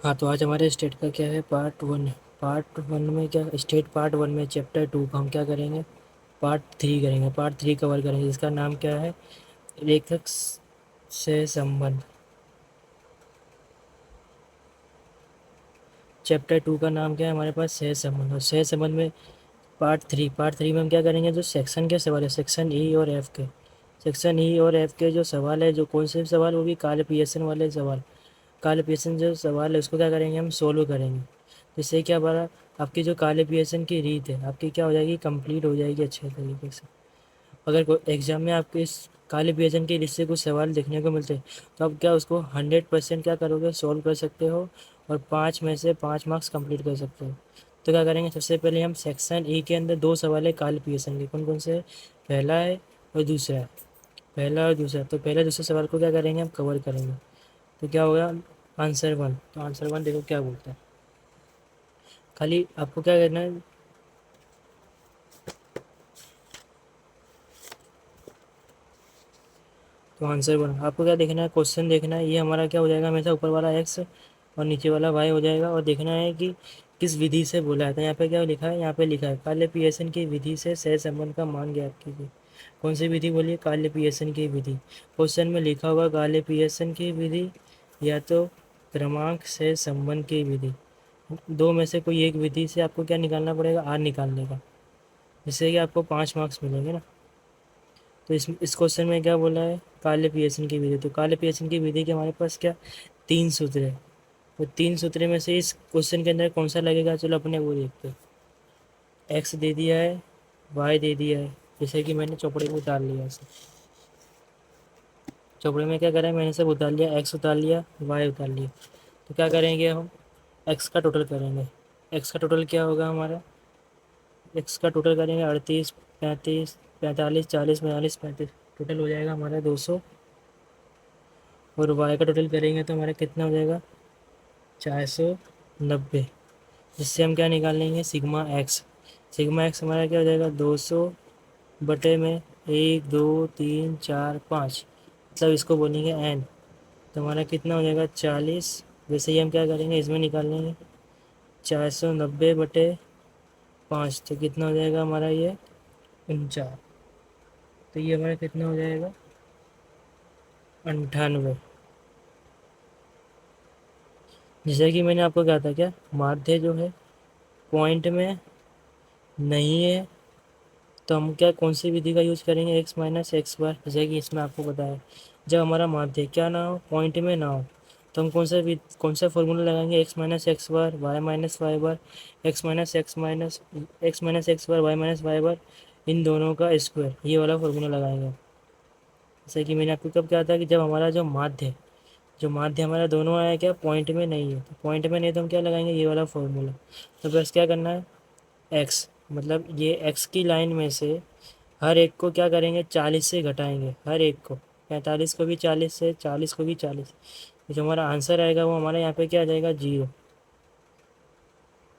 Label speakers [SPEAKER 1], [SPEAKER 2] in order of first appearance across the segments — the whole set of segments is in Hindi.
[SPEAKER 1] हाँ, तो आज हमारे स्टेट का क्या है, पार्ट 1। पार्ट 1 में क्या, स्टेट पार्ट 1 में चैप्टर 2 का हम क्या करेंगे, पार्ट 3 करेंगे। पार्ट 3 कवर करेंगे जिसका नाम क्या है, लेखक से संबंध। चैप्टर 2 का नाम क्या है हमारे पास, सह संबंध। और सह संबंध में पार्ट 3 में हम क्या करेंगे, जो सेक्शन के सवाल है, सेक्शन ई और एफ के। सेक्शन ई और एफ के जो सवाल है, जो कौन से सवाल, वो भी काल पियर्सन वाले सवाल। काल पियर्सन जो सवाल है उसको क्या करेंगे, हम सोल्व करेंगे। जिससे क्या हमारा, आपकी जो काले पियर्सन की रीत है आपकी क्या हो जाएगी, कंप्लीट हो जाएगी अच्छे तरीके से। अगर कोई एग्जाम में आपके इस काले पियर्सन की रीत से कुछ सवाल देखने को मिलते हैं, तो आप क्या उसको 100% क्या करोगे, सोल्व कर सकते हो। और 5 में से 5 मार्क्स कंप्लीट कर सकते हो। तो क्या करेंगे, सबसे पहले हम सेक्शन ई के अंदर 2 सवाल है काले पियर्सन के, कौन कौन से है, पहला है और दूसरा है। पहला और दूसरा, तो पहले दूसरे सवाल को क्या करेंगे, हम कवर करेंगे। तो क्या होगा, आंसर 1। तो आंसर 1 देखो क्या बोलता है। खाली आपको क्या करना है, तो आंसर 1 आपको क्या देखना है, क्वेश्चन देखना है। ये हमारा क्या हो जाएगा, हमेशा ऊपर वाला एक्स और नीचे वाला वाई हो जाएगा। और देखना है कि किस विधि से बोला है। तो यहाँ पे क्या लिखा है, यहाँ पे लिखा है काले पियर्सन की विधि से सह संबंध का मान ज्ञात कीजिए। कौन सी विधि बोलिए, काले पियर्सन की विधि। क्वेश्चन में लिखा होगा काले पियर्सन की विधि या तो क्रमांक से संबंध की विधि। दो में से कोई एक विधि से आपको क्या निकालना पड़ेगा, आर निकालने का, जिससे कि आपको 5 मार्क्स मिलेंगे ना। तो इस क्वेश्चन में क्या बोला है, काले पियर्सन की विधि। तो काले पियर्सन की विधि के हमारे पास क्या, 3 सूत्र है। तो 3 सूत्र में से इस क्वेश्चन के अंदर कौन सा लगेगा, चलो अपने वो देखते हैं। एक्स दे दिया है, वाई दे दिया है, जैसे कि मैंने चौपड़े में उतार लिया इसे। चौपड़े में क्या करा है, मैंने सब उतार लिया, एक्स उतार लिया, वाई उतार लिया। तो क्या करेंगे हम, एक्स का टोटल करेंगे। एक्स का टोटल क्या होगा हमारा, एक्स का टोटल करेंगे 38, 35, 45, 40, 42, 35। टोटल हो जाएगा हमारा 200। और वाई का टोटल करेंगे तो हमारा कितना हो जाएगा, 490। जिससे हम क्या निकाल लेंगे, सिग्मा एक्स। सिग्मा एक्स हमारा क्या हो जाएगा, 200 बटे में 1, 2, 3, 4, 5, मतलब इसको बोलेंगे एन। तो हमारा कितना हो जाएगा, 40। वैसे ही हम क्या करेंगे, इसमें निकाल लेंगे 490/5, तो कितना हो जाएगा हमारा ये 49। तो ये हमारा कितना हो जाएगा, 98। जैसे कि मैंने आपको कहा था, क्या माध्य जो है पॉइंट में नहीं है, तो हम क्या, कौन सी विधि का यूज़ करेंगे, x-x बार। जैसे कि इसमें आपको बताया, जब हमारा माध्य क्या ना हो, पॉइंट में ना हो, तो हम कौन सा फॉर्मूला लगाएंगे, x-x बार, y-y बार, x-x बार, y-y बार, इन दोनों का स्क्वायर, ये वाला फॉर्मूला लगाएंगे। जैसे कि मैंने आपको कब कहा था कि जब हमारा जो माध्य हमारा दोनों आया क्या, पॉइंट में नहीं है। तो पॉइंट में नहीं तो हम क्या लगाएंगे, ये वाला फॉर्मूला। तो बस क्या करना है, एक्स, मतलब ये एक्स की लाइन में से हर एक को क्या करेंगे, 40 से घटाएंगे, हर एक को। 45 को भी 40 से, 40 को भी 40। जो हमारा आंसर आएगा वो हमारा यहाँ पे क्या आ जाएगा, 0।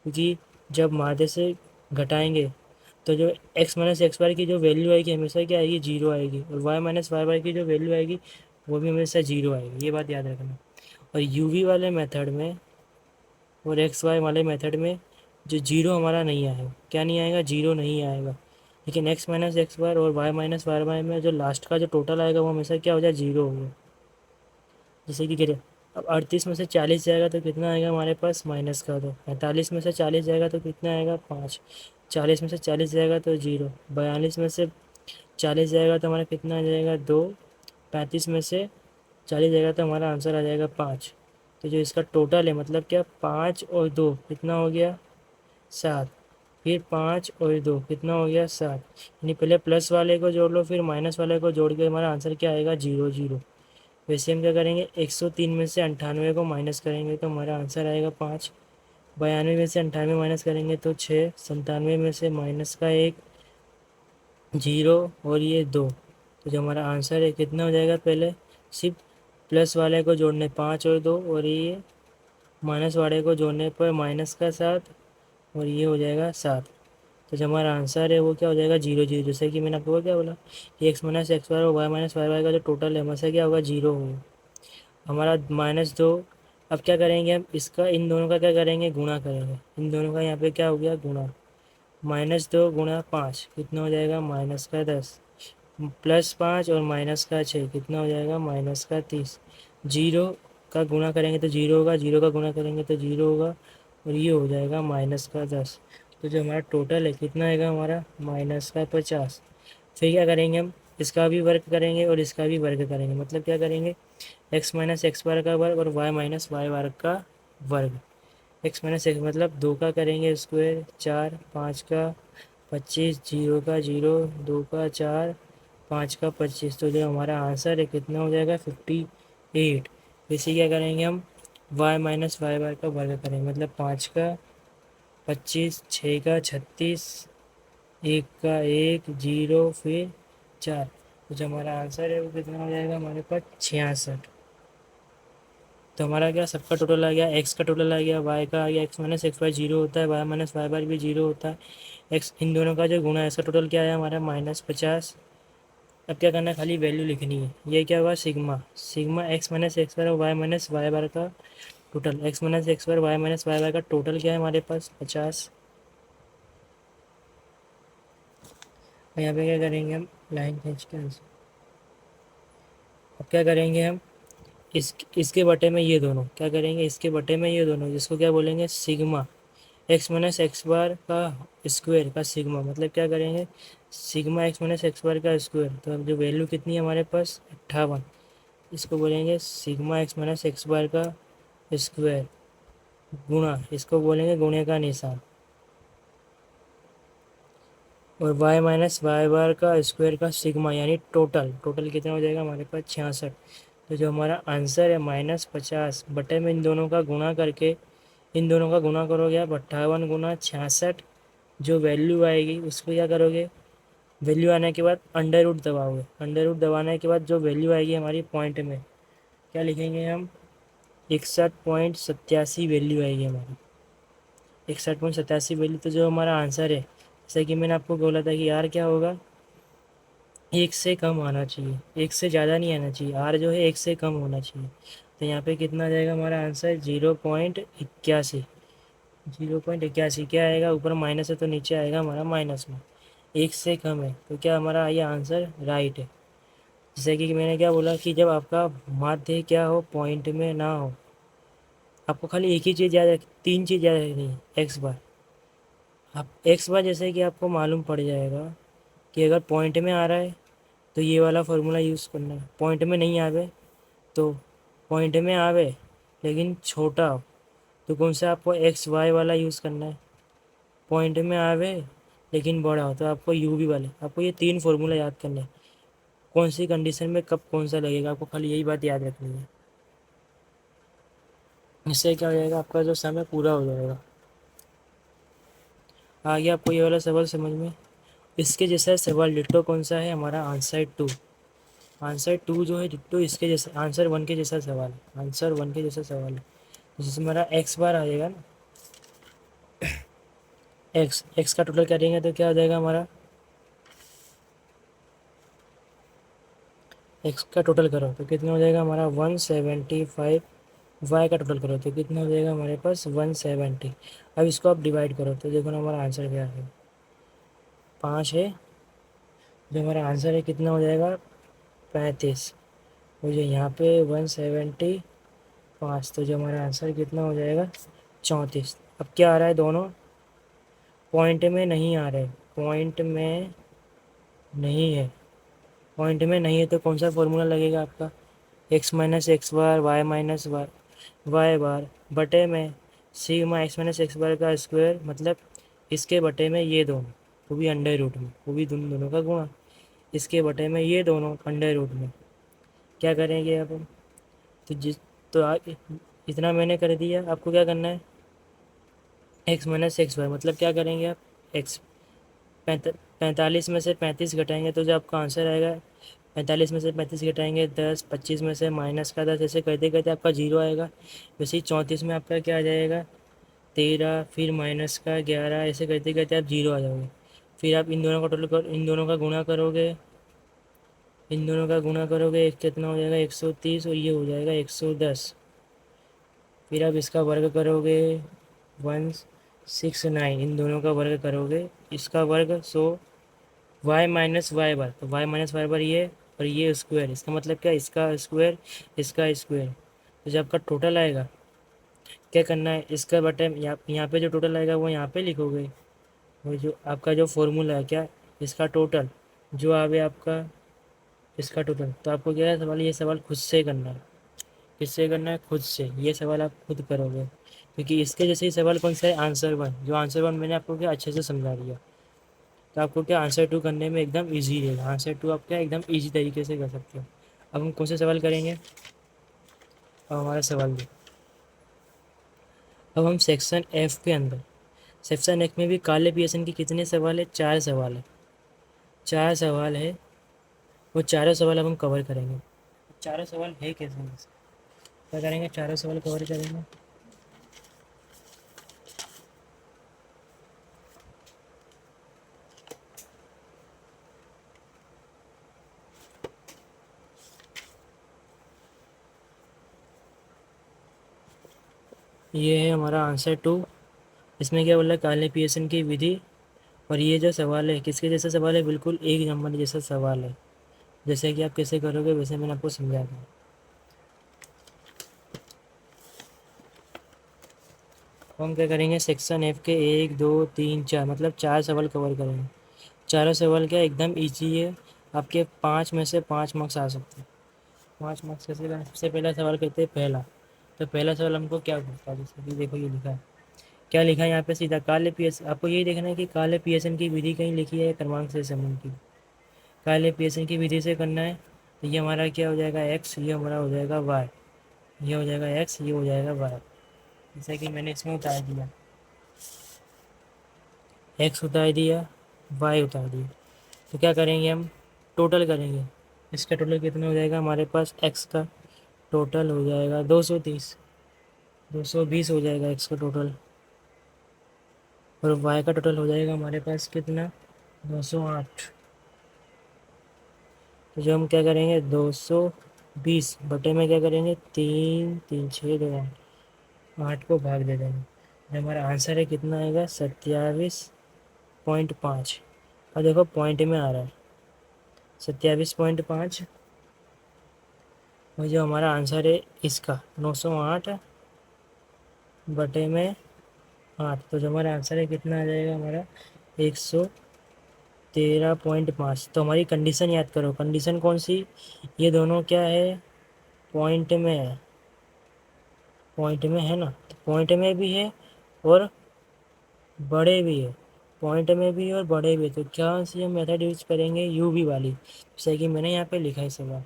[SPEAKER 1] क्योंकि जब माध्य से घटाएंगे तो जो x-x बार की जो वैल्यू आएगी हमेशा क्या आएगी, 0 आएगी। और y-y बार की जो वैल्यू आएगी वो भी हमेशा 0 आएगी, ये बात याद रखना। और यूवी वाले मेथड में और एक्स वाई वाले मेथड में जो 0 हमारा नहीं आएगा, क्या नहीं आएगा, 0 नहीं आएगा। लेकिन x-x बार और y-y बार में जो लास्ट का जो टोटल आएगा वो हमेशा क्या हो जाए, 0 होगा। जैसे कि करें, अब 38 में से 40 जाएगा तो कितना आएगा हमारे पास, माइनस का दो। 45 में से 40 जाएगा तो कितना आएगा, 5। 40 में से 40 जाएगा तो 0। 42 में से 40 जाएगा तो हमारा कितना आ जाएगा, 2। 35 में से 40 जाएगा तो हमारा आंसर आ जाएगा 5। तो जो इसका टोटल है, मतलब क्या, 5 और 2 कितना हो गया, 7। फिर 5 और 2 कितना हो गया, 7। यानी पहले प्लस वाले को जोड़ लो, फिर माइनस वाले को जोड़ के हमारा आंसर क्या आएगा, 0 0। वैसे हम क्या करेंगे, 103 में से 98 को माइनस करेंगे तो हमारा आंसर आएगा 5। 92 में से 98 माइनस करेंगे तो 6। 97 में से माइनस का 1, 0 और ये 2। तो जो हमारा आंसर है कितना हो जाएगा, पहले सिर्फ प्लस वाले को जोड़ने 5 और 2, और ये माइनस वाले को जोड़ने पर माइनस का 7, और ये हो जाएगा 7। तो जो हमारा आंसर है वो क्या हो जाएगा, 0 0। जैसे कि मैंने आपको क्या बोला कि x-x बार और y-y का जो टोटल है हमेशा क्या होगा, 0 होगा। हमारा -2 अब क्या करेंगे हम, इसका इन दोनों का क्या करेंगे, गुणा करेंगे। इन दोनों का यहाँ पे क्या हो गया, गुणा। -2 गुणा 5 कितना हो जाएगा, -10, +5 और -6 कितना हो जाएगा, -30। जीरो का गुणा करेंगे तो जीरो होगा, जीरो का गुणा करेंगे तो जीरो होगा, और ये हो जाएगा -10। तो जो हमारा टोटल है कितना आएगा हमारा, -50। फिर क्या करेंगे हम, इसका भी वर्ग करेंगे और इसका भी वर्ग करेंगे। मतलब क्या करेंगे, x माइनस एक्स बार का वर्ग और y माइनस वाई बार का वर्ग। x माइनस एक्स मतलब 2 का करेंगे स्क्वायर, 4, 5 का 25, 0 का 0, 2 का 4, 5 का 25। तो जो हमारा आंसर है कितना हो जाएगा, 58। इसे क्या करेंगे हम, y माइनस वाई बार का वर्ग करेंगे। मतलब 5 का 25, 6 का 36, 1 का 1, 0 फिर 4। तो जो हमारा आंसर है वो कितना हो जाएगा हमारे पास, 66। तो हमारा क्या, सबका टोटल आ गया, एक्स का टोटल आ गया, वाई का आ गया, एक्स माइनस एक्स बार जीरो होता है, वाई माइनस वाई बार भी जीरो होता है, एक्स इन दोनों का जो गुणा है इसका टोटल क्या है हमारा, -50। अब क्या करना है, खाली वैल्यू लिखनी है। ये क्या हुआ, sigma, sigma X minus X bar और वाई माइनस वाई बार का total, X minus X bar Y minus Y bar का टोटल क्या है हमारे पास, 50। और यहाँ पे क्या करेंगे हम, लाइन खींच के आंसर। अब क्या करेंगे हम, इसके बटे में ये दोनों क्या करेंगे, इसके बटे में ये दोनों, जिसको क्या बोलेंगे, सिग्मा एक्स माइनस एक्स बार का स्क्वायर का सिग्मा। मतलब क्या करेंगे, सिग्मा एक्स माइनस एक्स बार का स्क्वायर। तो अब जो वैल्यू कितनी है हमारे पास, 58। इसको बोलेंगे सिग्मा एक्स माइनस एक्स बार का स्क्वायर गुणा, इसको बोलेंगे गुणे का निशान, और y माइनस वाई बार का स्क्वायर का सिग्मा, यानी टोटल। टोटल कितना हो जाएगा हमारे पास, 66। तो जो हमारा आंसर है -50 बटे में इन दोनों का गुणा करके, इन दोनों का गुणा करोगे आप, 58 गुना 66, जो वैल्यू आएगी उसको क्या करोगे, वैल्यू आने के बाद अंडर रूट दबाओगे। अंडर रूट दबाने के बाद जो वैल्यू आएगी हमारी पॉइंट में, क्या लिखेंगे हम, 61.87 वैल्यू आएगी हमारी, 61.87 वैल्यू। तो जो हमारा आंसर है, जैसे कि मैंने आपको बोला था कि यार क्या होगा, एक से कम आना चाहिए, एक से ज़्यादा नहीं आना चाहिए, आर जो है एक से कम होना चाहिए। तो यहाँ पे कितना आ जाएगा हमारा आंसर, 0.81। 0.81 क्या आएगा, ऊपर माइनस है तो नीचे आएगा हमारा माइनस में, एक से कम है। तो क्या हमारा ये आंसर राइट है। जैसे कि मैंने क्या बोला कि जब आपका माध्य क्या हो, पॉइंट में ना हो, आपको खाली एक ही चीज़ याद रख, तीन चीज़ याद रखनी है, एक्स बार। आप एक्स बार जैसे कि आपको मालूम पड़ जाएगा कि अगर पॉइंट में आ रहा है तो ये वाला फार्मूला यूज़ करना है, पॉइंट में नहीं आवे तो, पॉइंट में आवे लेकिन छोटा हो तो कौन सा आपको एक्स वाई वाला यूज़ करना है, पॉइंट में आवे लेकिन बड़ा हो तो आपको यू वी वाले। आपको ये तीन फार्मूला याद करने हैं, कौन सी कंडीशन में कब कौन सा लगेगा, आपको खाली यही बात याद रखनी है। इससे क्या हो जाएगा, आपका जो समय पूरा हो जाएगा। आगे आपको ये वाला सवाल समझ में, इसके जैसा सवाल डिट्टो कौन सा है हमारा, आंसर 2। आंसर 2 जो है डिट्टो इसके जैसा, आंसर 1 के जैसा सवाल है, आंसर 1 के जैसा सवाल है। जिसमें हमारा एक्स बार आ जाएगा ना, एक्स एक्स का टोटल करेंगे तो क्या हो जाएगा हमारा, एक्स का टोटल करो तो कितना हो जाएगा हमारा 175। वाई का टोटल करो तो कितना हो जाएगा हमारे पास 170। अब इसको आप डिवाइड करो तो देखो ना हमारा आंसर क्या है, 5 है। जो हमारा आंसर है कितना हो जाएगा, 35। और जो यहाँ पे 175, तो जो हमारा आंसर कितना हो जाएगा, 34। अब क्या आ रहा है, दोनों पॉइंट में नहीं आ रहे, पॉइंट में नहीं है, पॉइंट में नहीं है तो कौन सा फॉर्मूला लगेगा आपका, x minus X bar Y minus Y बार बटे में सिग्मा एक्स माइनस एक्स बार का स्क्वायर। मतलब इसके बटे में ये दोनों, वो भी अंडर रूट में, वो भी दोनों का गुणा, इसके बटे में ये दोनों अंडर रूट में। क्या करेंगे अब हम? तो तो इतना मैंने कर दिया, आपको क्या करना है, एक्स माइनस एक्स बार मतलब क्या करेंगे आप, एक्स 45 में से 35 घटाएंगे तो जो आपका आंसर आएगा, 45 में से 35 घटाएंगे 10, 25 में से -10, ऐसे करते करते आपका जीरो आएगा। वैसे ही 34 में आपका क्या आ जाएगा, 13, फिर माइनस का 11, ऐसे करते करते आप जीरो आ जाओगे। फिर आप इन दोनों का टोटल कर, इन दोनों का गुणा करोगे, इन दोनों का गुणा करोगे, एक कितना हो जाएगा 130, और ये हो जाएगा 110। फिर आप इसका वर्ग करोगे 169, इन दोनों का वर्ग करोगे, इसका वर्ग, सो वाई माइनस वाई बार, तो वाई माइनस वाई बार ये, और ये स्क्वायर, इसका मतलब क्या, इसका स्क्वायर, इसका स्क्वायर। तो जब आपका टोटल आएगा, क्या करना है, इसका बटे यहाँ पे जो टोटल आएगा वो यहाँ पे लिखोगे, वो जो आपका जो फॉर्मूला है क्या, इसका टोटल जो आवे आपका, इसका टोटल। तो आपको क्या है सवाल, ये सवाल खुद से करना है। किससे करना है, खुद से। ये सवाल आप खुद करोगे, क्योंकि इसके जैसे ही सवाल कौन सा है, आंसर वन। जो आंसर वन मैंने आपको क्या अच्छे से समझा दिया, तो आपको क्या आंसर टू करने में एकदम ईजी रहेगा। आंसर टू आप क्या एकदम ईजी तरीके से कर सकते हो। अब हम कौन से सवाल करेंगे, अब हमारा सवाल देखो। अब हम सेक्शन एफ के अंदर, सेक्शन एफ में भी काले पीएसएन के कितने सवाल है, 4 सवाल है। 4 सवाल है, वो चारों सवाल अब हम कवर करेंगे। चारों सवाल है कैसे, क्या करेंगे, चारों सवाल कवर करेंगे। ये है हमारा आंसर टू। इसमें क्या बोला, काले पीएसएन की विधि, और ये जो सवाल है किसके जैसा सवाल है, बिल्कुल एक नंबर जैसा सवाल है। जैसे कि आप कैसे करोगे वैसे मैंने आपको समझा दिया। तो हम क्या करेंगे, सेक्शन एफ के 1 2 3 4 मतलब 4 सवाल कवर करेंगे। चारों सवाल क्या एकदम ईजी है, आपके 5 में से 5 मार्क्स आ सकते हैं। 5 मार्क्स कैसे करें, सबसे पहला सवाल करते हैं पहला। तो पहला सवाल हमको क्या पूछता है, जैसे कि देखो ये लिखा है, क्या लिखा है यहाँ पे, सीधा काले पीएस, आपको यही देखना है कि काले पीएसएन की विधि कहीं लिखी है क्रमांक से संबंध की। काले पीएसएन की विधि से करना है, तो ये हमारा क्या हो जाएगा, एक्स, ये हमारा हो जाएगा वाई, ये हो जाएगा एक्स, ये हो जाएगा वाई। जैसे कि मैंने इसमें उतार दिया, एक्स उतार दिया, वाई उतार दिया। तो क्या करेंगे हम, टोटल करेंगे। इसका टोटल कितना हो जाएगा, हमारे पास एक्स का टोटल हो जाएगा 230, 220 हो जाएगा एक्स का टोटल, और वाई का टोटल हो जाएगा हमारे पास कितना, 208। तो जो हम क्या करेंगे, 220 बटे में क्या करेंगे, 3 3 6 2 8, 8 को भाग दे देंगे। जो हमारा आंसर है कितना आएगा, 27.5। और देखो पॉइंट में आ रहा है 27.5, और जो हमारा आंसर है इसका 908 बटे में 8, तो जो हमारा आंसर है कितना आ जाएगा हमारा, 113.5। तो हमारी कंडीशन याद करो, कंडीशन कौन सी, ये दोनों क्या है, पॉइंट में है, पॉइंट में है ना, तो पॉइंट में भी है और बड़े भी है, पॉइंट में भी और बड़े भी है। तो क्या सी हम मेथड यूज करेंगे, यू बी वाली, जैसे कि मैंने यहाँ पे लिखा है सवाल,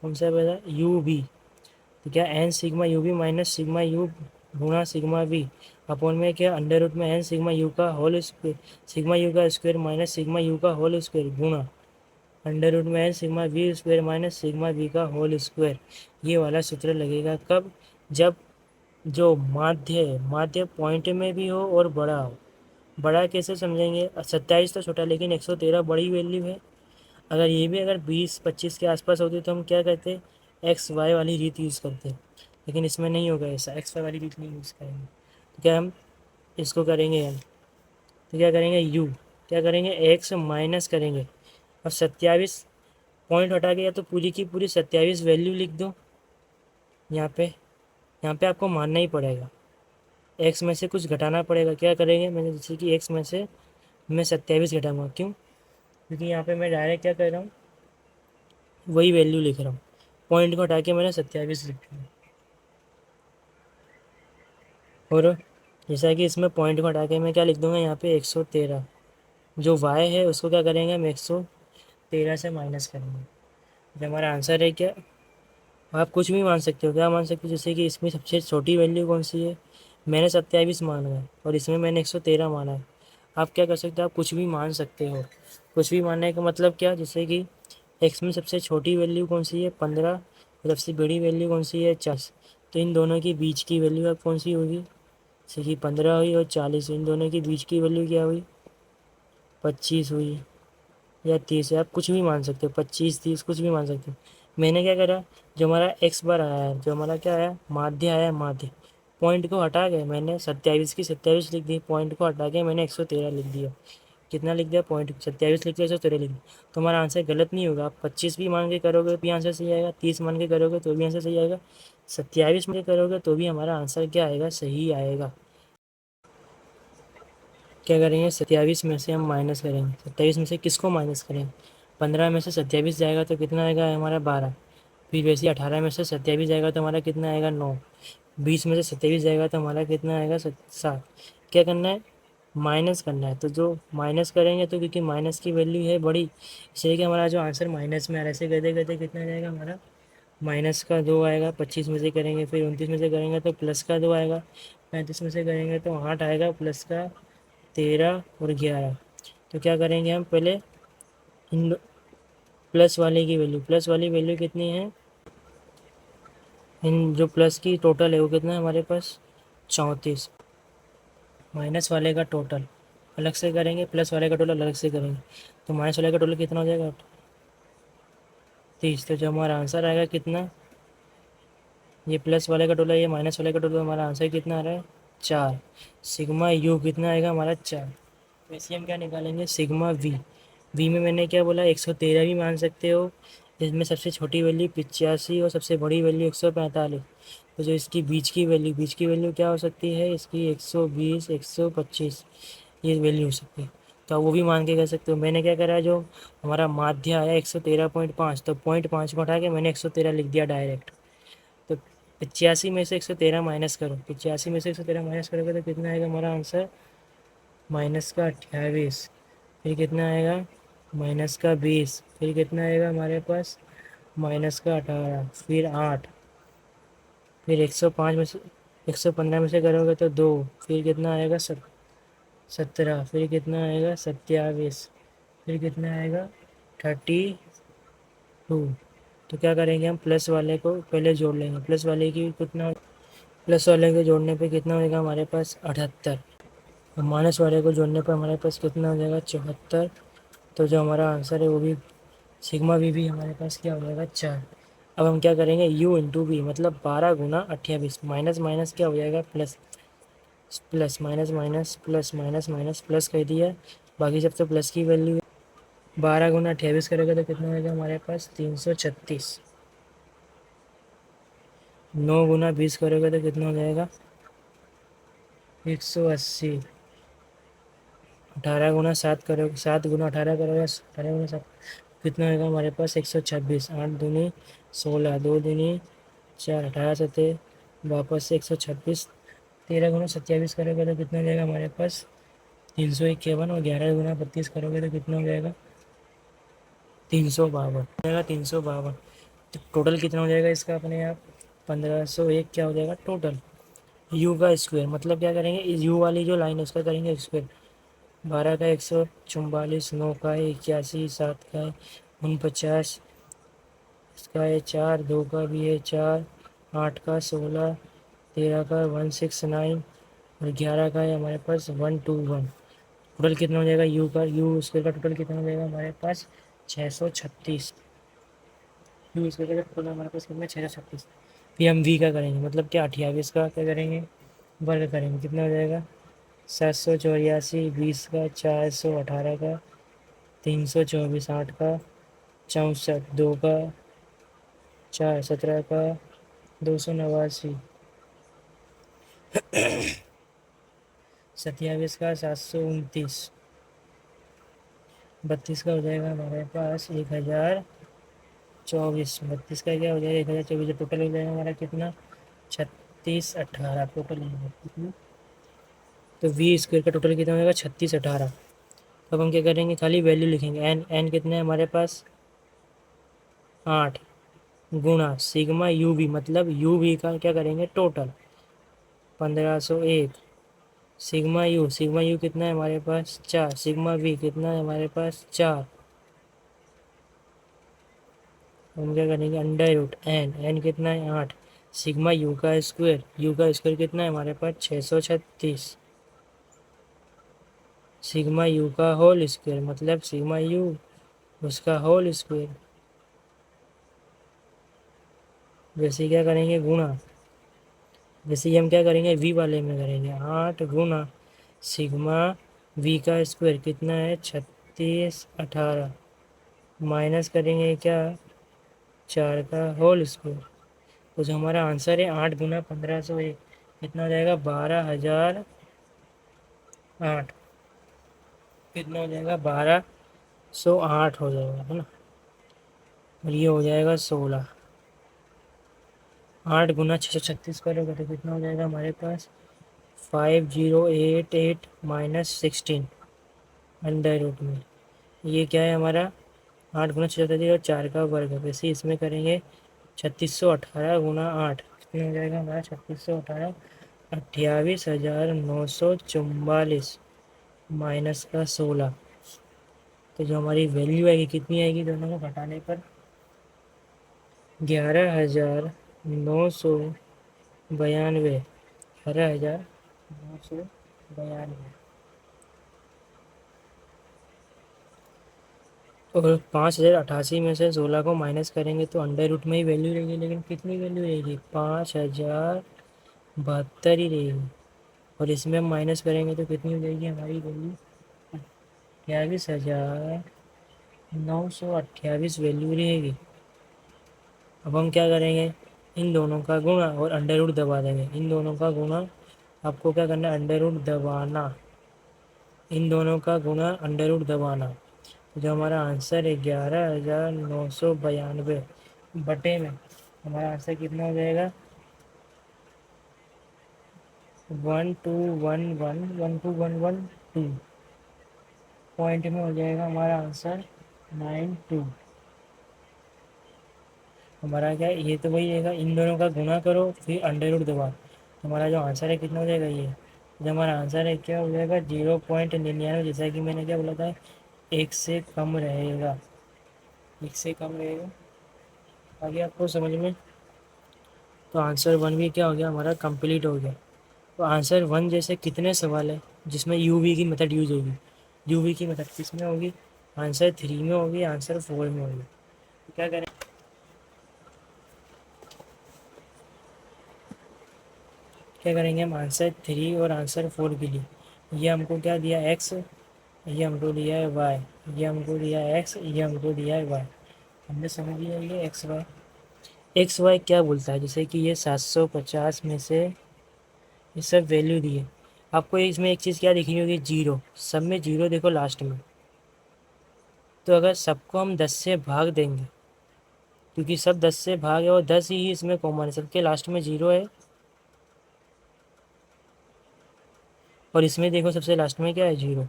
[SPEAKER 1] हमसे पहला यू बी। तो क्या n sigma u b minus sigma u गुणा सिग्मा वी अपॉन में क्या, अंडर रूट में एन सिग्मा यू का होल स्क्वायर, सिग्मा यू का स्क्वायर माइनस सिग्मा यू का होल स्क्वायर गुणा अंडर रूट में n sigma v square minus sigma v का होल स्क्वायर। ये वाला सूत्र लगेगा कब, जब जो माध्य है, माध्य पॉइंट में भी हो और बड़ा हो। बड़ा कैसे समझेंगे, 27 तो छोटा, लेकिन 113 बड़ी वैल्यू है। अगर ये भी अगर 20-25 के आसपास होती तो हम क्या करते, एक्स वाई वाली रीत यूज़ करते, लेकिन इसमें नहीं होगा ऐसा, एक्स वाई वाली रीत नहीं यूज़ करेंगे। तो क्या हम इसको करेंगे हम, तो क्या करेंगे यू, क्या करेंगे एक्स माइनस करेंगे। अब 27 पॉइंट हटा के या तो पूरी की पूरी 27 वैल्यू लिख दो यहाँ पे, यहाँ पे आपको मानना ही पड़ेगा, एक्स में से कुछ घटाना पड़ेगा। क्या करेंगे, मैंने जैसे कि एक्स में से मैं 27 घटाऊँगा, क्यों, क्योंकि यहाँ पे मैं डायरेक्ट क्या कर रहा हूँ, वही वैल्यू लिख रहा हूँ, पॉइंट को हटा के मैंने 27 लिख दिया। और जैसा कि इसमें पॉइंट को हटा के मैं क्या लिख दूंगा यहाँ पे 113, जो वाई है उसको क्या करेंगे हम 113 से माइनस करेंगे। जो हमारा आंसर है क्या, आप कुछ भी मान सकते हो, क्या मान सकते हो, जैसे कि इसमें सबसे छोटी वैल्यू कौन सी है, मैंने 27 माना है और इसमें मैंने 113 माना है। आप क्या कर सकते हो, आप कुछ भी मान सकते हो। कुछ भी मानने का मतलब क्या, जैसे कि एक्स में सबसे छोटी वैल्यू कौन सी है, 15, और सबसे बड़ी वैल्यू कौन सी है, 40। तो इन दोनों के बीच की वैल्यू अब कौन सी होगी, जैसे कि 15 हुई और 40, इन दोनों के बीच की वैल्यू क्या हुई, 25 हुई या 30 है। आप कुछ भी मान सकते हो, 25 30 कुछ भी मान सकते हो। मैंने क्या करा, जो हमारा एक्स बार आया है, जो हमारा क्या आया, माध्य आया, माध्य, पॉइंट को हटा के मैंने 27 की 27 लिख दी, पॉइंट को हटा के मैंने 113 लिख दिया। कितना लिख दिया? पॉइंट 27 लिख दिया, 113 लिख दिया। तो हमारा आंसर गलत नहीं होगा। आप 25 भी मान के करोगे तो भी आंसर सही आएगा, 30 मान के करोगे तो भी आंसर सही आएगा, 27 मान के करोगे तो भी हमारा आंसर क्या आएगा? सही आएगा। क्या करेंगे? 27 में से हम माइनस करेंगे। 27 में से किसको माइनस करेंगे? 15 में से 27 जाएगा तो कितना आएगा हमारा? 12। फिर वैसे ही 18 में से 27 जाएगा तो हमारा कितना आएगा? 9। 20 में से 27 जाएगा तो हमारा कितना आएगा? 7। क्या करना है? माइनस करना है। तो जो माइनस करेंगे तो क्योंकि माइनस की वैल्यू है बड़ी, इसलिए कि हमारा जो आंसर माइनस में आ रहा है, ऐसे करते करते कितना जाएगा हमारा? माइनस का 2 आएगा। 25 में से करेंगे, फिर 29 में से करेंगे तो प्लस का 2 आएगा। 35 में से करेंगे तो 8 आएगा, प्लस का 13 और 11। तो क्या करेंगे हम? पहले इन प्लस वाले की वैल्यू, प्लस वाली वैल्यू कितनी है? इन जो प्लस की टोटल है वो कितना है हमारे पास? 34। माइनस वाले का टोटल अलग से करेंगे, प्लस वाले का टोटल अलग से करेंगे, तो माइनस वाले का टोटल कितना हो जाएगा? 30। तो जो हमारा आंसर आएगा कितना? ये प्लस वाले का टोटल, ये माइनस वाले का टोटल, हमारा आंसर कितना आ रहा है? 4। सिग्मा यू कितना आएगा हमारा? 4। वैसे हम क्या निकालेंगे? Sigma we. वी में मैंने क्या बोला? 113 भी मान सकते हो, जिसमें सबसे छोटी वैल्यू 85 और सबसे बड़ी वैल्यू 145। तो जो इसकी बीच की वैल्यू क्या हो सकती है? इसकी 120, 125 ये वैल्यू हो सकती है। तो आप वो भी मान के कर सकते हो। मैंने क्या करा, जो हमारा माध्य आया 113.5, तो 0.5 को हटा के मैंने 113 लिख दिया डायरेक्ट। तो 85 में से 113 माइनस करो, 85 में से 113 माइनस करोगे तो कितना आएगा हमारा आंसर? माइनस का 28। फिर कितना आएगा? माइनस का 20। फिर कितना आएगा हमारे पास? माइनस का 18। फिर 8। फिर 105 में से 115 में से करोगे तो 2। फिर कितना आएगा? 17। फिर कितना आएगा? 27। फिर कितना आएगा? 32। तो क्या करेंगे हम? प्लस वाले को पहले जोड़ लेंगे। प्लस वाले की कितना? प्लस वाले को जोड़ने पे कितना होगा हमारे पास? 78। और माइनस वाले को जोड़ने पर हमारे पास कितना हो जाएगा? 74। तो जो हमारा आंसर है वो भी सिग्मा भी हमारे पास क्या हो जाएगा? 4। अब हम क्या करेंगे? u इंटू वी, मतलब 12 गुना 28। माइनस माइनस क्या हो जाएगा? Plus. Plus minus minus plus minus minus plus कर दिया। बाकी सब तो प्लस की वैल्यू है। 12 गुना 28 करेगा तो कितना होगा हमारे पास? 336। 9 गुना 20 करोगे तो कितना हो जाएगा? 180। 18 गुना 7 करोगे, 7 गुना 18 करोगे, 18 गुना 7 कितना होगा हमारे पास? 126। 8 दूनी 16, 2 दूनी 4, 18 सतह वापस से 126। 13 गुना 27 करोगे तो कितना हो जाएगा हमारे पास? 351। और 11 गुना 32 करोगे तो कितना हो जाएगा? 352 जाएगा, 352। तो टोटल कितना हो जाएगा इसका अपने आप? 1501 क्या हो जाएगा टोटल? यू का स्क्वायर, मतलब क्या करेंगे? इस यू वाली जो लाइन है उसका करेंगे स्क्वायर। 12 का 144, 9 का है 81, 7 का है 49, इसका है 4, 2 का भी है 4, 8 का 16, 13 का 169 और 11 का है हमारे पास 121। टोटल कितना हो जाएगा यू का? यू स्क्वायर का टोटल कितना हो जाएगा हमारे पास? 636। यू स्क्वायर का टोटल हमारे पास कितना? 636। फिर हम वी का करेंगे, मतलब क्या? 28 का क्या करेंगे? वर्ग करेंगे। कितना हो जाएगा? 784। 20 का 418 का 324। 8 का 64। 2 का 4, 17 का 289। 27 का 729। 32 का हो जाएगा हमारे पास 1024। 32 का क्या हो जाएगा? 1024। टोटल हो जाएगा हमारा कितना? 3618 टोटल हो जाएगा कितना? तो वी स्क्वायर का टोटल कितना हो जाएगा? 3618। अब हम क्या करेंगे? खाली वैल्यू लिखेंगे। एन एन कितना है हमारे पास? 8 गुणा सिग्मा यू वी, मतलब यू वी का क्या करेंगे? टोटल 1501। सिग्मा यू कितना है हमारे पास? 4। सिग्मा वी कितना है हमारे पास? 4। हम क्या करेंगे? अंडर रूट एन, एन कितना है? 8। सिग्मा यू का स्क्वायर, यू का स्क्वायर कितना है हमारे पास? 636। सिग्मा यू का होल स्क्वायर, मतलब सिग्मा यू उसका होल स्क्वायर। वैसे क्या करेंगे? गुणा जैसे ये हम क्या करेंगे, वी वाले में करेंगे, 8 गुना सिग्मा वी का स्क्वायर कितना है 36 18 माइनस करेंगे क्या 4 का होल स्क्वायर। तो जो हमारा आंसर है 8 गुना 1501 कितना हो जाएगा 12,008, कितना हो जाएगा 1208 हो जाएगा, है ना। और ये हो जाएगा 16। 8 गुना 636 करोगे तो कितना हो जाएगा हमारे पास 5088 माइनस 16 अंडर रूट में। ये क्या है हमारा 8 गुना 636 और 4 का वर्ग है। वैसे इसमें करेंगे 3618 गुना 8 कितना हो जाएगा हमारा 3618 28,944 माइनस का 16। तो जो हमारी वैल्यू आएगी कितनी आएगी दोनों को घटाने पर 11,992, 11,992। और 5,088 में से 16 को माइनस करेंगे तो अंडर रूट में ही वैल्यू रहेगी, लेकिन कितनी वैल्यू रहेगी 5,072 ही रहेगी। और इसमें हम माइनस करेंगे तो कितनी हो जाएगी हमारी वैल्यू 28,928 वैल्यू रहेगी। अब हम क्या करेंगे, इन दोनों का गुणा और अंडर रूट दबा देंगे। इन दोनों का गुणा आपको क्या करना है, अंडर रूट दबाना। इन दोनों का गुणा अंडर रूट दबाना। तो जो हमारा आंसर है 11,992 बटे में हमारा आंसर कितना हो जाएगा 121112 पॉइंट में हो जाएगा हमारा आंसर 92। हमारा क्या ये तो वही रहेगा, इन दोनों का गुणा करो फिर अंडर रूट दबाओ। हमारा जो आंसर है कितना हो जाएगा ये, जो हमारा आंसर है क्या हो जाएगा 0.99, जैसा कि मैंने क्या बोला था एक से कम रहेगा, एक से कम रहेगा। आगे आपको समझ में। तो आंसर 1 भी क्या हो गया हमारा कंप्लीट हो गया। तो आंसर 1 जैसे कितने सवाल है जिसमें यू वी की मेथड यूज होगी, यू वी की मेथड किस में होगी, आंसर 3 में होगी, आंसर 4 में होगी। तो क्या करें, क्या करेंगे हम आंसर 3 और आंसर 4 के लिए, ये हमको क्या दिया एक्स, ये हमको दिया है वाई, ये हमको दिया है एक्स, ये हमको दिया है वाई। हमने समझ लिया ये एक्स वाई क्या बोलता है, जैसे कि ये 750 में से ये सब वैल्यू दी है। आपको इसमें एक चीज़ क्या दिखनी होगी, जीरो, सब में जीरो देखो लास्ट में। तो अगर सबको हम 10 से भाग देंगे, क्योंकि सब 10 से भाग है और 10 ही इसमें कॉमन है, सबके लास्ट में जीरो है। और इसमें देखो सबसे लास्ट में क्या है जीरो।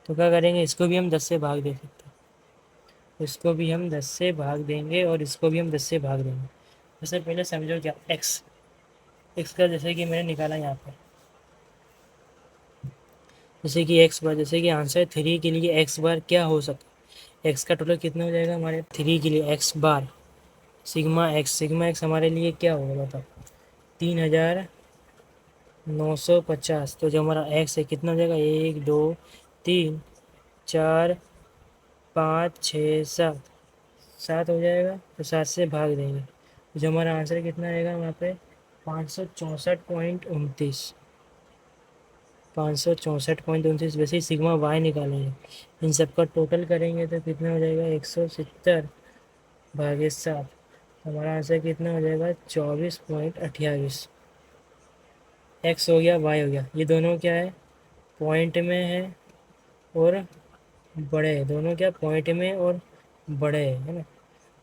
[SPEAKER 1] तो क्या करेंगे, इसको भी हम 10 से भाग दे सकते हैं, इसको भी हम 10 से भाग देंगे और इसको भी हम 10 से भाग देंगे। सबसे पहले समझो क्या एक्स, एक्स का जैसे कि मैंने निकाला यहाँ पर, जैसे कि एक्स बार, जैसे कि आंसर 3 के लिए एक्स बार क्या हो सकता है, एक्स का टोटल कितना हो जाएगा हमारे 3 के लिए एक्स बार सिग्मा एक्स, सिग्मा एक्स हमारे लिए क्या होगा बताओ 3,950। तो जो हमारा एक्स है कितना हो जाएगा 1 2 3 4 5 6 7, 7 हो जाएगा। तो 7 से भाग देंगे तो जो हमारा आंसर कितना रहेगा वहाँ पे 564.29, 564.29। वैसे ही सिग्मा वाई निकालेंगे, इन सब का टोटल करेंगे तो कितना हो जाएगा 170 भागे 7। हमारा आंसर कितना हो जाएगा 24.28। एक्स हो गया वाई हो गया, ये दोनों क्या है पॉइंट में है और बड़े हैं, दोनों क्या पॉइंट में और बड़े हैं, है ना।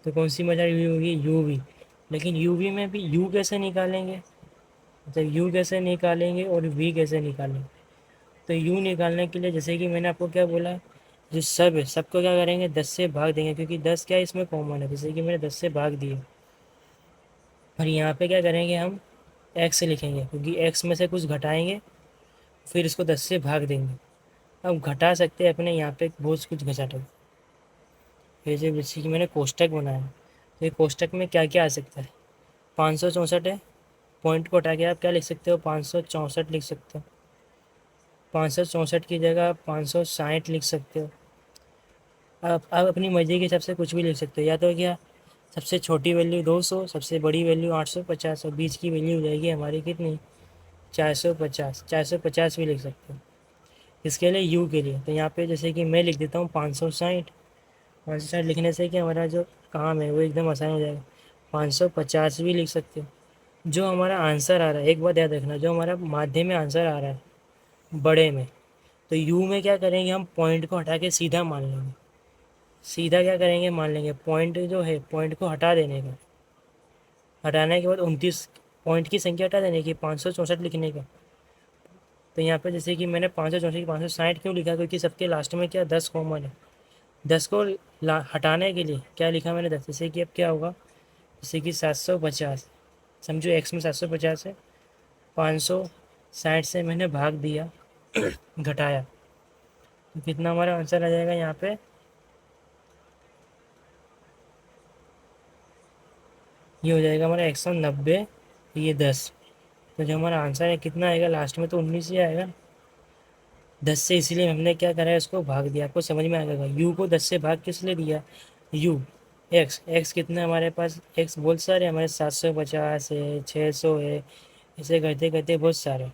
[SPEAKER 1] तो कौन सी मजा हुई होगी यू वी। लेकिन यू वी में भी यू कैसे निकालेंगे, मतलब यू कैसे निकालेंगे और वी कैसे निकालेंगे। तो यू निकालने के लिए जैसे कि मैंने आपको क्या बोला, जो सब है सबको क्या करेंगे 10 से भाग देंगे, क्योंकि 10 क्या है इसमें कॉमन है, जैसे कि मैंने 10 से भाग दिए। और यहाँ पे क्या करेंगे हम एक्स लिखेंगे, क्योंकि एक्स में से कुछ घटाएंगे फिर इसको 10 से भाग देंगे। अब घटा सकते हैं अपने यहाँ पे बहुत कुछ घटाटे, ये जो जैसे कि मैंने कोष्टक बनाया, तो ये कोष्टक में क्या क्या आ सकता है 564 है, पॉइंट को हटा के आप क्या लिख सकते हो 564 लिख सकते हो। 564 की जगह आप 560 लिख सकते हो। आप अपनी मर्ज़ी के हिसाब से कुछ भी लिख सकते हो, या तो क्या सबसे छोटी वैल्यू 200, सबसे बड़ी वैल्यू 850 और बीच की वैल्यू हो जाएगी हमारी कितनी, 450। 450 भी लिख सकते हैं इसके लिए यू के लिए। तो यहाँ पे जैसे कि मैं लिख देता हूँ 560। 560 लिखने से कि हमारा जो काम है वो एकदम आसान हो जाएगा। 550 भी लिख सकते हो। जो हमारा आंसर आ रहा है, एक बात याद रखना, जो हमारा माध्यम में आंसर आ रहा है बड़े में, तो यू में क्या करेंगे, हम पॉइंट को हटा के सीधा मान लेंगे। सीधा क्या करेंगे, मान लेंगे पॉइंट जो है, पॉइंट को हटा देने का। हटाने के बाद 29 पॉइंट की संख्या हटा देने की, 564 लिखने का। तो यहाँ पे जैसे कि मैंने 564 560 क्यों लिखा, क्योंकि सबके लास्ट में क्या 10 कॉमन है। 10 को हटाने के लिए क्या लिखा मैंने 10, जैसे कि अब क्या होगा, जैसे कि 750। समझो एक्स में 750 है, 560 से मैंने भाग दिया घटाया, तो कितना हमारा आंसर आ जाएगा यहाँ पे, ये हो जाएगा हमारा 190, ये 10। तो जो हमारा आंसर है कितना आएगा लास्ट में, तो 19 ही आएगा। 10 से इसलिए हमने क्या करा है, उसको भाग दिया। आपको समझ में आ जाएगा यू को 10 से भाग किस लिए दिया, यू एक्स, एक्स कितना है हमारे पास, एक्स बहुत सारे हमारे 750 है, 600 है, ऐसे करते करते बहुत सारे।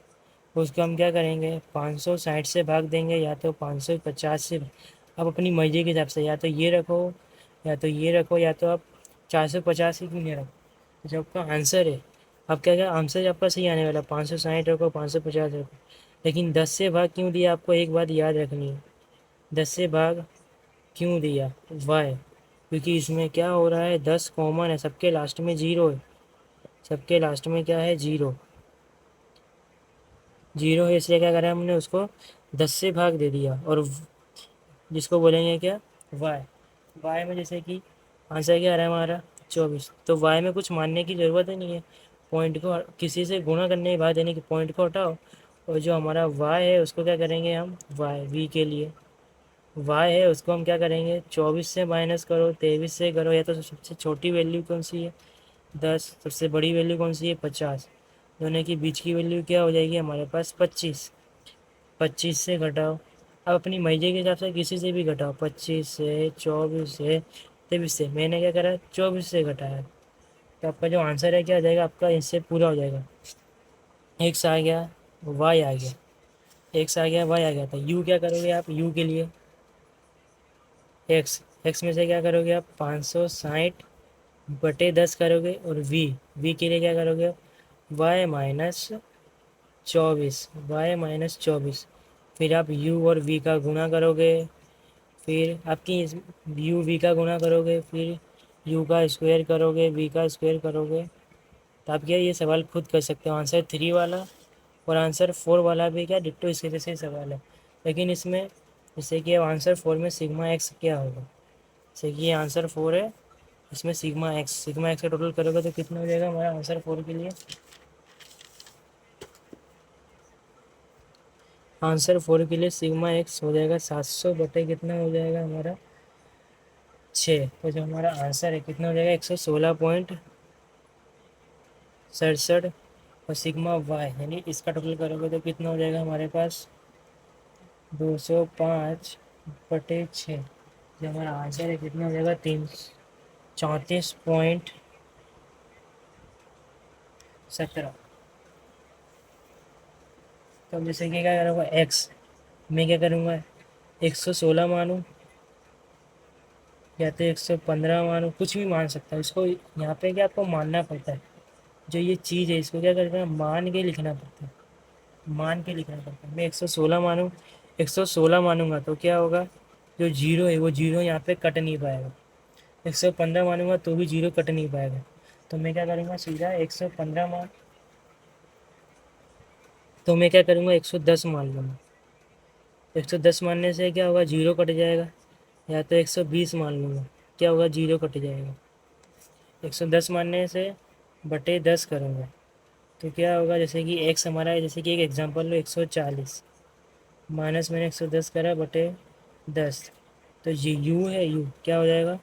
[SPEAKER 1] उसको हम क्या करेंगे, 560 से भाग देंगे या तो 550 से। अब अपनी मर्जी के हिसाब से या तो ये रखो या तो ये रखो, या तो आप 450 ही क्यों नहीं रखो। तो जो आपका आंसर है, अब क्या क्या आंसर आपका सही आने वाला, 560 रखो, 550 रखो। लेकिन 10 से भाग क्यों दिया, आपको एक बात याद रखनी है। 10 से भाग क्यों दिया, वाई, क्योंकि इसमें क्या हो रहा है, 10 कॉमन है, सबके लास्ट में जीरो है। सबके लास्ट में क्या है, जीरो। जीरो है, इसलिए क्या करा हमने, उसको 10 से भाग दे दिया। और जिसको बोलेंगे क्या, वाई। वाई में जैसे कि आंसर क्या आ रहा है हमारा, 24। तो वाई में कुछ मानने की ज़रूरत ही नहीं है। पॉइंट को किसी से गुणा करने की बात है नहीं, कि पॉइंट को हटाओ और जो हमारा वाई है उसको क्या करेंगे हम, वाई वी के लिए वाई है उसको हम क्या करेंगे, 24 से माइनस करो, 23 से करो, या तो सबसे छोटी वैल्यू कौन सी है, 10, सबसे बड़ी वैल्यू कौन सी है, 50। दोनों की बीच की वैल्यू क्या हो जाएगी हमारे पास, 25। 25 से घटाओ, अब अपनी मर्जी के हिसाब से किसी से भी घटाओ, 25 से, 24 से, 23 से। मैंने क्या करा, 24 से घटाया। तो आपका जो आंसर है क्या आ जाएगा, आपका इससे पूरा हो जाएगा। एक्स आ गया, वाई आ गया, एक्स आ गया, वाई आ गया। था यू क्या करोगे आप, यू के लिए एक्स, एक्स में से क्या करोगे आप, 560 बटे 10 करोगे, और वी, वी के लिए क्या करोगे आप, वाई माइनस 24, वाई माइनस 24। फिर आप यू और वी का गुणा करोगे, फिर आपकी यू वी का गुणा करोगे, फिर यू का स्क्वायर करोगे, वी का स्क्वायर करोगे। तो आप क्या ये सवाल खुद कर सकते हो, आंसर 3 वाला और आंसर 4 वाला भी क्या डिट्टो इसके जैसे सवाल है। लेकिन इसमें जैसे कि अब आंसर 4 में सिग्मा एक्स क्या होगा, जैसे कि ये आंसर 4 है, इसमें सिग्मा एक्स का टोटल करोगे तो कितना हो जाएगा हमारा आंसर 4 के लिए, आंसर 4 के लिए सिग्मा एक्स हो जाएगा 700 बटे कितना हो जाएगा हमारा, 6। तो जो हमारा आंसर है कितना हो जाएगा, 116.67। और सिग्मा वाई यानी इसका टोटल करोगे तो कितना हो जाएगा हमारे पास, 205/6। जो हमारा आंसर है कितना हो जाएगा, 334.17। तो अब जैसे कि क्या करूँगा, एक्स मैं क्या करूँगा, 116 मानूँ या तो 115 मानूँ, कुछ भी मान सकता है इसको। यहाँ पे क्या आपको मानना पड़ता है, जो ये चीज़ है इसको क्या करना है, मान के लिखना पड़ता है। मान के लिखना पड़ता है। मैं 116 मानूँ, 116 मानूंगा तो क्या होगा, जो जीरो है वो जीरो यहाँ पे कट नहीं पाएगा। 115 मानूंगा तो भी जीरो कट नहीं पाएगा। तो मैं क्या करूँगा, सीधा 115 मान, तो मैं क्या करूँगा, 110 मान लूँगा। 110 मानने से क्या होगा, जीरो कट जाएगा। या तो 120 मान लूँगा, क्या होगा, जीरो कट जाएगा। 110 मानने से बटे 10 करूँगा तो क्या होगा, जैसे कि एक्स हमारा है, जैसे कि एक एग्जांपल लो, 140 माइनस मैंने 110 करा बटे 10। तो ये यू है, यू क्या हो जाएगा,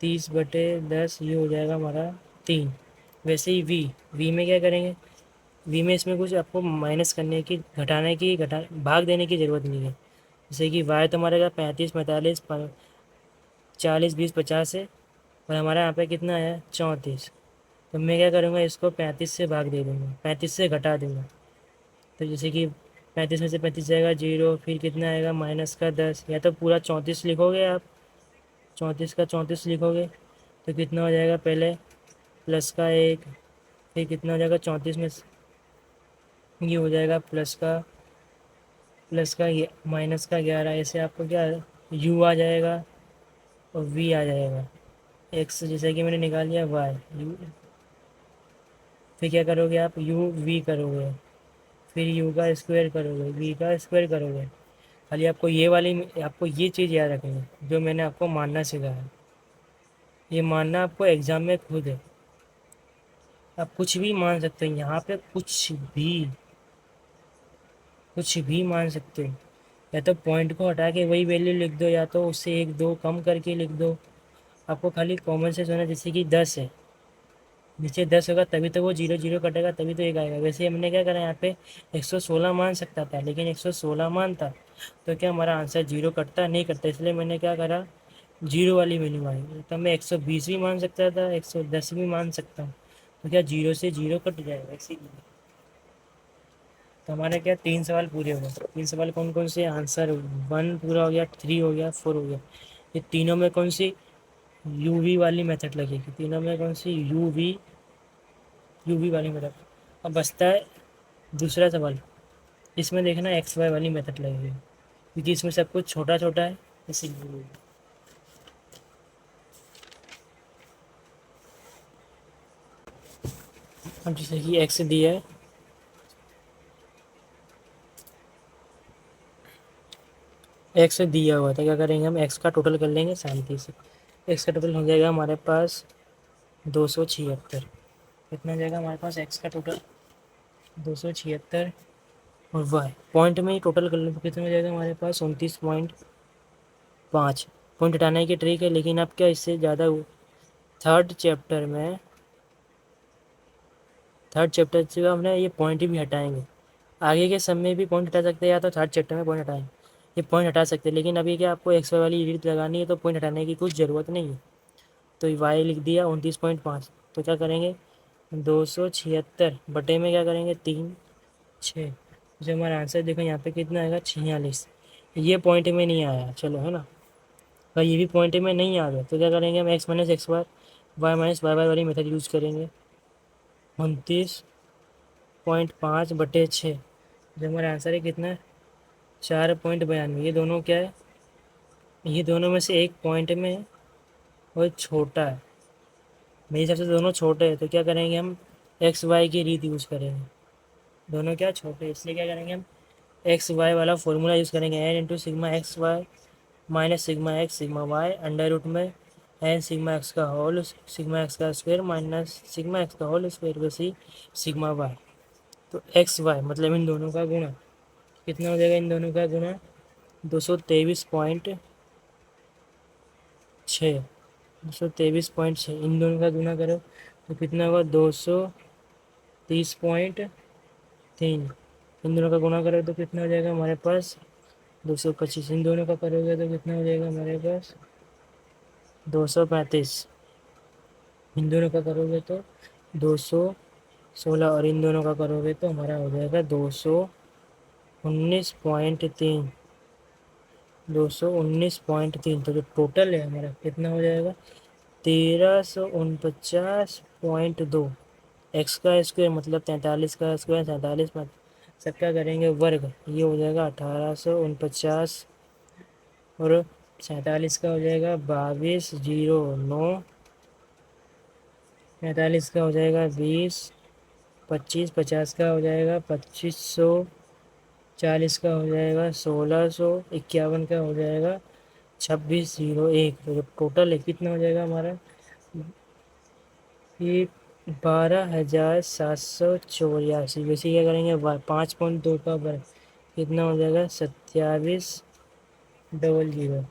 [SPEAKER 1] 30/10, ये हो जाएगा हमारा 3। वैसे ही वी, वी में क्या करेंगे, वी में इसमें कुछ आपको माइनस करने की, घटाने की, भाग देने की ज़रूरत नहीं है। जैसे कि वाई तो हमारे क्या 35 45 40 20 50 है, और हमारा यहाँ पे कितना है 34। तो मैं क्या करूँगा, इसको 35 से भाग दे दूँगा, 35 से घटा दूँगा। तो जैसे कि 35 में से 35 जाएगा 0, फिर कितना आएगा माइनस का 10, या तो पूरा 34 लिखोगे आप, 34 का 34 लिखोगे तो कितना हो जाएगा, पहले प्लस का 1, फिर कितना हो जाएगा 34 में ये हो जाएगा प्लस का ये माइनस का 11, ऐसे आपको क्या यू आ जाएगा और वी आ जाएगा। एक्स जैसे कि मैंने निकाल लिया वाई यू, फिर क्या करोगे आप यू वी करोगे, फिर यू का स्क्वायर करोगे, वी का स्क्वायर करोगे। खाली आपको ये चीज़ याद रखनी है जो मैंने आपको मानना सिखाया। ये मानना आपको एग्ज़ाम में खुद है, आप कुछ भी मान सकते हो यहाँ पे, कुछ भी मान सकते हो। या तो पॉइंट को हटा के वही वैल्यू लिख दो, या तो उससे एक दो कम करके लिख दो। आपको खाली कॉमन सेंस होना, जैसे कि 10 है, नीचे 10 होगा तभी तो वो जीरो जीरो कटेगा, तभी तो एक आएगा। वैसे हमने क्या करा यहाँ पे 116 मान सकता था, लेकिन 116 मानता तो क्या हमारा आंसर जीरो कटता नहीं कटता, इसलिए मैंने क्या करा जीरो वाली वैल्यू मानी। तो मैं 120 भी मान सकता था, 110 भी मान सकता हूँ, तो क्या जीरो से जीरो कट जाएगा इसीलिए। तो हमारे क्या 3 सवाल पूरे हो गए। 3 सवाल कौन कौन से, आंसर 1 पूरा हो गया, 3 हो गया, 4 हो गया। ये तीनों में कौन सी यूवी वाली मेथड लगेगी, तीनों में कौन सी यूवी वाली मेथड। अब बचता है दूसरा सवाल, इसमें देखना एक्स वाई वाली मेथड लगेगी, क्योंकि इसमें सब कुछ छोटा छोटा है इसीलिए। अब जैसे कि एक्स दिया है, एक्स दिया हुआ था, क्या करेंगे हम एक्स का टोटल कर लेंगे शांति से। एक्स का टोटल हो जाएगा हमारे पास 276। कितना हो जाएगा हमारे पास एक्स का टोटल 276, और वाई पॉइंट में ही टोटल कर लें तो कितना हो जाएगा हमारे पास 29.5। पॉइंट हटाने की ट्रिक है, लेकिन अब क्या इससे ज़्यादा थर्ड चैप्टर में थर्ड चैप्टर से हमने ये पॉइंट भी हटाएंगे। आगे के सब में भी पॉइंट हटा सकते हैं, या तो थर्ड चैप्टर में पॉइंट हटाएंगे, ये पॉइंट हटा सकते हैं। लेकिन अभी क्या आपको एक्स वाई वाली रीत लगानी है, तो पॉइंट हटाने की कुछ ज़रूरत नहीं है। तो वाई लिख दिया 29.5, तो क्या करेंगे 276 बटे में क्या करेंगे 3 6, जो हमारा आंसर देखो यहाँ पे कितना आएगा 46। ये पॉइंट में नहीं आया, चलो है ना, अगर ये भी पॉइंट में नहीं आ गया तो क्या करेंगे हम x minus x y minus y y वाली मेथड यूज़ करेंगे। 29.5/6, जो हमारा आंसर है कितना 4.92। ये दोनों क्या है, ये दोनों में से एक पॉइंट में है और छोटा है, मेरे हिसाब से दोनों छोटे हैं, तो क्या करेंगे हम एक्स वाई की रीत यूज़ करेंगे। दोनों क्या छोटे हैं, इसलिए क्या करेंगे हम एक्स वाई वाला फॉर्मूला यूज़ करेंगे, n into sigma x y minus sigma x sigma y under root में एन सिग्मा एक्स का स्क्वायर माइनस सिग्मा एक्स का होल स्क्वायर बसी सिग्मा वाई। तो एक्स वाई मतलब इन दोनों का गुणा, कितना हो जाएगा इन दोनों का गुणा 223.6, 223.6 इन दोनों का गुना करो तो कितना होगा 230.3। इन दोनों का गुना करो तो कितना हो जाएगा हमारे पास 225। इन दोनों का करोगे तो कितना हो जाएगा हमारे पास 235। इन दोनों का करोगे तो 216, और इन दोनों का करोगे तो हमारा हो जाएगा 219.3, 219.3। तो जो टोटल है हमारा कितना हो जाएगा 1349.2। एक्स का स्क्वायर मतलब 43 का स्क्वायर 47 में सबका करेंगे वर्ग, ये हो जाएगा 1849, और 47 का हो जाएगा 2209, 45 का हो जाएगा 20, 25, 50 का हो जाएगा 2500, 40 का हो जाएगा 1600, 51 का हो जाएगा 2601। तो जब टोटल है कितना हो जाएगा हमारा ये 12,784। वैसे क्या करेंगे 5.2 का वर्ग कितना हो जाएगा 2700।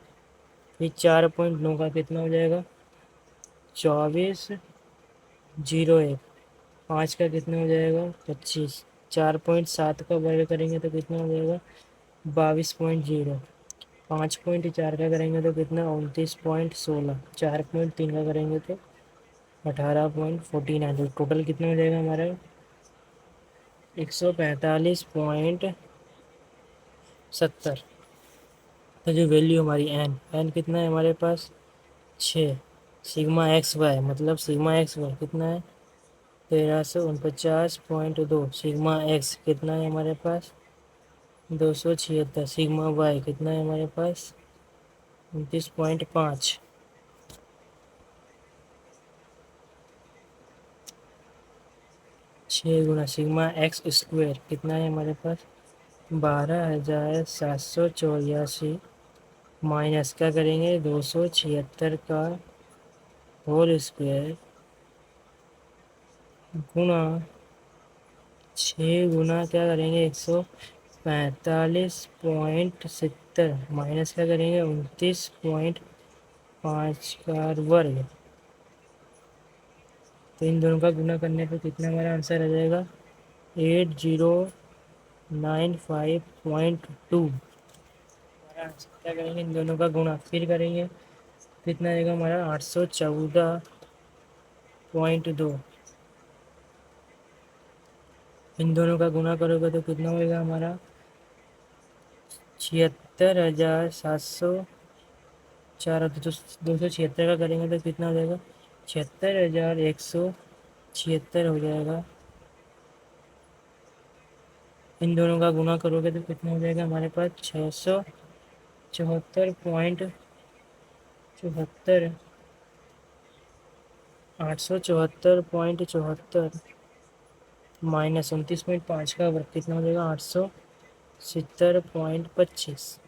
[SPEAKER 1] फिर 4.9 का कितना हो जाएगा 2401। 5 का कितना हो जाएगा 25। 4.7 का वर्ग करेंगे तो कितना हो जाएगा 22.0। 5.4 का करेंगे तो कितना 29.16, 4.3 का करेंगे तो 18.49, तो टोटल कितना हो जाएगा हमारा 145.70। तो जो वैल्यू हमारी एन एन कितना है हमारे पास 6, सिग्मा एक्स वाई मतलब सिग्मा एक्स वाई कितना है 1349.2, सिग्मा एक्स कितना है हमारे पास 276, सिग्मा वाई कितना है हमारे पास 29.5। 6 गुना सिग्मा एक्स स्क्वायर कितना है हमारे पास 12,784, माइनस क्या करेंगे 276 का होल स्क्वायर गुना 6 गुना क्या करेंगे 145.70, माइनस क्या करेंगे 29.5 का वर्ग। तो इन दोनों का गुना करने पे कितना हमारा आंसर आ जाएगा 8095.2। हमारा आंसर क्या करेंगे इन दोनों का गुना फिर करेंगे कितना आएगा हमारा 814.2। इन दोनों का गुना करोगे तो कितना होएगा हमारा 76,704, 276 का करेंगे तो कितना हो जाएगा 76,176 हो जाएगा। इन दोनों का गुना करोगे तो कितना हो जाएगा हमारे पास 674.74, 874.74 माइनस 29.5 का वर्ग कितना हो जाएगा 870.25।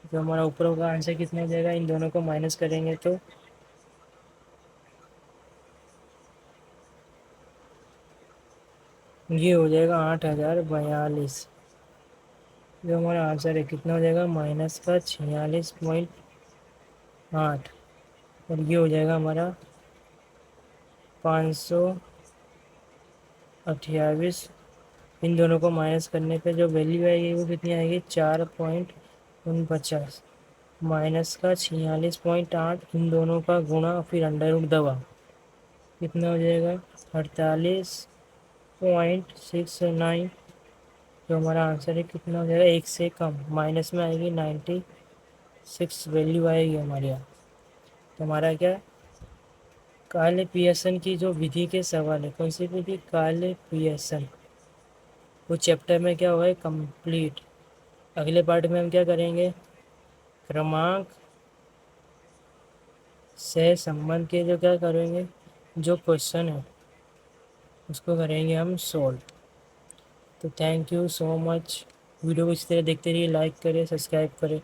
[SPEAKER 1] जो हमारा ऊपर का आंसर कितना हो जाएगा इन दोनों को माइनस करेंगे तो ये हो जाएगा 8,042। जो हमारा आंसर है कितना हो जाएगा माइनस का 46.8, और ये हो जाएगा हमारा 528। इन दोनों को माइनस करने पे जो वैल्यू आएगी वो कितनी आएगी 4.49, माइनस का 46.8, इन दोनों का गुणा फिर अंडर रूट दबा कितना हो जाएगा 48.69। जो हमारा आंसर है कितना हो जाएगा एक से कम, माइनस में आएगी 96 वैल्यू आएगी हमारे यहाँ। तो हमारा क्या काले पियर्सन की जो विधि के सवाल है कौन सी विधि काले पियर्सन, वो चैप्टर में क्या हुआ है कंप्लीट। अगले पार्ट में हम क्या करेंगे क्रमांक से संबंध के जो क्या करेंगे जो क्वेश्चन है उसको करेंगे हम सोल्व। तो thank you so much, video को इस तरह देखते रहिए, लाइक करें सब्सक्राइब करें।